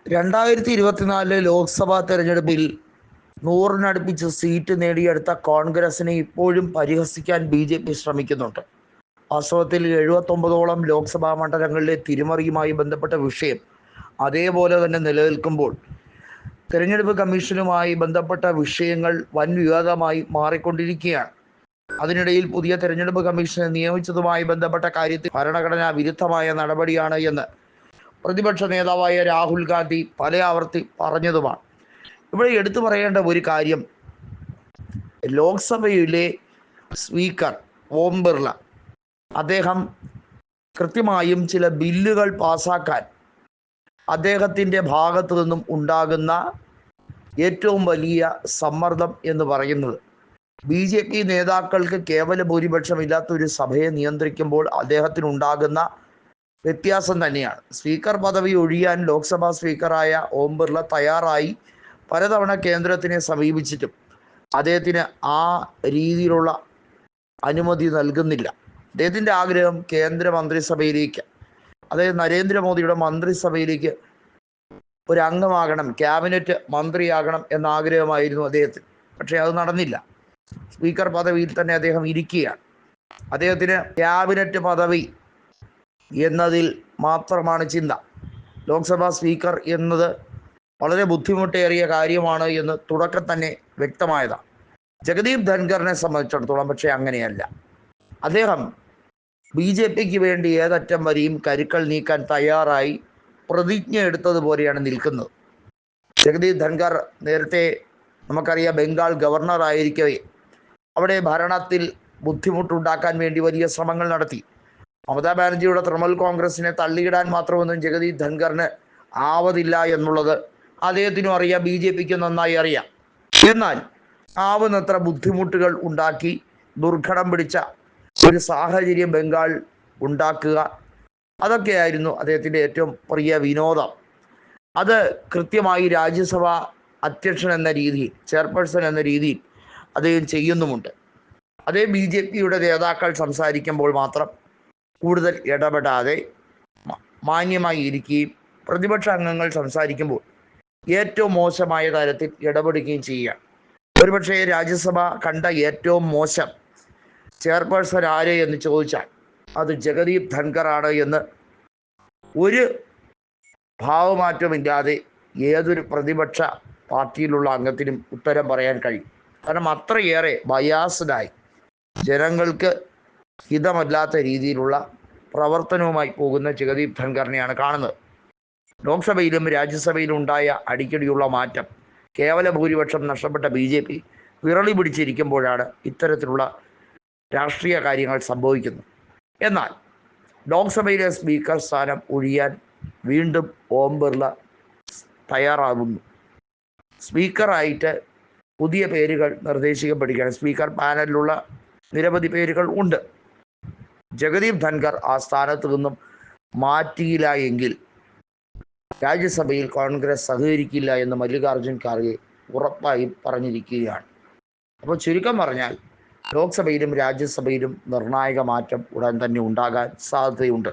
2024 ലോക്സഭാ തെരഞ്ഞെടുപ്പിൽ 100-നടുപ്പിച്ച് സീറ്റ് നേടിയെടുത്ത കോൺഗ്രസിനെ ഇപ്പോഴും പരിഹസിക്കാൻ BJP ശ്രമിക്കുന്നുണ്ട്. വാസ്തവത്തിൽ 79ഓളം ലോക്സഭാ മണ്ഡലങ്ങളിലെ തിരിമറിയുമായി ബന്ധപ്പെട്ട വിഷയം അതേപോലെ തന്നെ നിലനിൽക്കുമ്പോൾ തെരഞ്ഞെടുപ്പ് കമ്മീഷനുമായി ബന്ധപ്പെട്ട വിഷയങ്ങൾ വൻ വിവാദമായി മാറിക്കൊണ്ടിരിക്കുകയാണ്. അതിനിടയിൽ പുതിയ തെരഞ്ഞെടുപ്പ് കമ്മീഷനെ നിയമിച്ചതുമായി ബന്ധപ്പെട്ട കാര്യത്തിൽ ഭരണഘടനാ വിരുദ്ധമായ നടപടിയാണ് എന്ന് പ്രതിപക്ഷ നേതാവായ രാഹുൽ ഗാന്ധി പല ആവർത്തി പറഞ്ഞതുമാണ്. ഇവിടെ എടുത്തു പറയേണ്ട ഒരു കാര്യം, ലോക്സഭയിലെ സ്പീക്കർ ഓം ബിർള അദ്ദേഹം കൃത്യമായും ചില ബില്ലുകൾ പാസാക്കാൻ അദ്ദേഹത്തിൻ്റെ ഭാഗത്തു നിന്നും ഉണ്ടാകുന്ന ഏറ്റവും വലിയ സമ്മർദ്ദം എന്ന് പറയുന്നത് BJP നേതാക്കൾക്ക് കേവല ഭൂരിപക്ഷമില്ലാത്തൊരു സഭയെ നിയന്ത്രിക്കുമ്പോൾ അദ്ദേഹത്തിനുണ്ടാകുന്ന വ്യത്യാസം തന്നെയാണ്. സ്പീക്കർ പദവി ഒഴിയാൻ ലോക്സഭാ സ്പീക്കറായ ഓം ബിർള തയ്യാറായി പലതവണ കേന്ദ്രത്തിനെ സമീപിച്ചിട്ടും അദ്ദേഹത്തിന് ആ രീതിയിലുള്ള അനുമതി നൽകുന്നില്ല. അദ്ദേഹത്തിൻ്റെ ആഗ്രഹം കേന്ദ്ര മന്ത്രിസഭയിലേക്ക്, അതായത് നരേന്ദ്രമോദിയുടെ മന്ത്രിസഭയിലേക്ക് ഒരു അംഗമാകണം, ക്യാബിനറ്റ് മന്ത്രിയാകണം എന്ന ആഗ്രഹമായിരുന്നു അദ്ദേഹത്തിന്. പക്ഷേ അത് നടന്നില്ല. സ്പീക്കർ പദവിയിൽ തന്നെ അദ്ദേഹം ഇരിക്കുകയാണ്. അദ്ദേഹത്തിന് ക്യാബിനറ്റ് പദവി എന്നതിൽ മാത്രമാണ് ചിന്ത. ലോക്സഭാ സ്പീക്കർ എന്നത് വളരെ ബുദ്ധിമുട്ടേറിയ കാര്യമാണ് എന്ന് തുടക്കം തന്നെ വ്യക്തമായതാണ്. ജഗദീപ് ധൻഖറിനെ സംബന്ധിച്ചിടത്തോളം പക്ഷേ അങ്ങനെയല്ല. അദ്ദേഹം BJPക്ക് വേണ്ടി ഏതറ്റം വരെയും കരുക്കൾ നീക്കാൻ തയ്യാറായി പ്രതിജ്ഞ എടുത്തതുപോലെയാണ് നിൽക്കുന്നത്. ജഗദീപ് ധൻഖർ നേരത്തെ നമുക്കറിയാം ബംഗാൾ ഗവർണറായിരിക്കവേ അവിടെ ഭരണത്തിൽ ബുദ്ധിമുട്ടുണ്ടാക്കാൻ വേണ്ടി വലിയ ശ്രമങ്ങൾ നടത്തി. മമതാ ബാനർജിയുടെ തൃണമൂൽ കോൺഗ്രസിനെ തള്ളിയിടാൻ മാത്രമൊന്നും ജഗദീപ് ധൻഖറിന് ആവതില്ല എന്നുള്ളത് അദ്ദേഹത്തിനും അറിയാം, BJPക്ക് നന്നായി അറിയാം. എന്നാൽ ആവുന്നത്ര ബുദ്ധിമുട്ടുകൾ ഉണ്ടാക്കി ദുർഘടം പിടിച്ച ഒരു സാഹചര്യം ബംഗാൾ ഉണ്ടാക്കുക, അതൊക്കെയായിരുന്നു അദ്ദേഹത്തിൻ്റെ ഏറ്റവും പ്രിയ വിനോദം. അത് കൃത്യമായി രാജ്യസഭ അധ്യക്ഷൻ എന്ന രീതിയിൽ, ചെയർപേഴ്സൺ എന്ന രീതിയിൽ അദ്ദേഹം ചെയ്യുന്നുമുണ്ട്. അതേ BJPയുടെ നേതാക്കൾ സംസാരിക്കുമ്പോൾ മാത്രം കൂടുതൽ ഇടപെടാതെ മാന്യമായി ഇരിക്കുകയും പ്രതിപക്ഷ അംഗങ്ങൾ സംസാരിക്കുമ്പോൾ ഏറ്റവും മോശമായ തരത്തിൽ ഇടപെടുകയും ചെയ്യുക. ഒരുപക്ഷെ രാജ്യസഭ കണ്ട ഏറ്റവും മോശം ചെയർപേഴ്സൺ ആര് എന്ന് ചോദിച്ചാൽ അത് ജഗദീപ് ധൻഖറാണ് എന്ന് ഒരു ഭാവമാറ്റമില്ലാതെ ഏതൊരു പ്രതിപക്ഷ പാർട്ടിയിലുള്ള അംഗത്തിനും ഉത്തരം പറയാൻ കഴിയും. കാരണം അത്രയേറെ ബയാസ്ഡായി ജനങ്ങൾക്ക് ഹിതമല്ലാത്ത രീതിയിലുള്ള പ്രവർത്തനവുമായി പോകുന്ന ജഗദീപ് ധൻഖറിനെയാണ് കാണുന്നത്. ലോക്സഭയിലും രാജ്യസഭയിലും ഉണ്ടായ അടിക്കടിയുള്ള മാറ്റം, കേവല ഭൂരിപക്ഷം നഷ്ടപ്പെട്ട BJP വിറളി പിടിച്ചിരിക്കുമ്പോഴാണ് ഇത്തരത്തിലുള്ള രാഷ്ട്രീയ കാര്യങ്ങൾ സംഭവിക്കുന്നത്. എന്നാൽ ലോക്സഭയിലെ സ്പീക്കർ സ്ഥാനം ഒഴിയാൻ വീണ്ടും ഓം ബിർള തയ്യാറാകുന്നു. സ്പീക്കറായിട്ട് പുതിയ പേരുകൾ നിർദ്ദേശിക്കപ്പെടുകയാണ്. സ്പീക്കർ പാനലിലുള്ള നിരവധി പേരുകൾ ഉണ്ട്. ജഗദീപ് ധൻഖർ ആ സ്ഥാനത്ത് നിന്നും മാറ്റിയില്ല എങ്കിൽ രാജ്യസഭയിൽ കോൺഗ്രസ് സഹകരിക്കില്ല എന്ന് മല്ലികാർജ്ജുൻ ഖാർഗെ ഉറപ്പായും പറഞ്ഞിരിക്കുകയാണ്. അപ്പോൾ ചുരുക്കം പറഞ്ഞാൽ ലോക്സഭയിലും രാജ്യസഭയിലും നിർണായക മാറ്റം ഉടൻ തന്നെ ഉണ്ടാകാൻ സാധ്യതയുണ്ട്.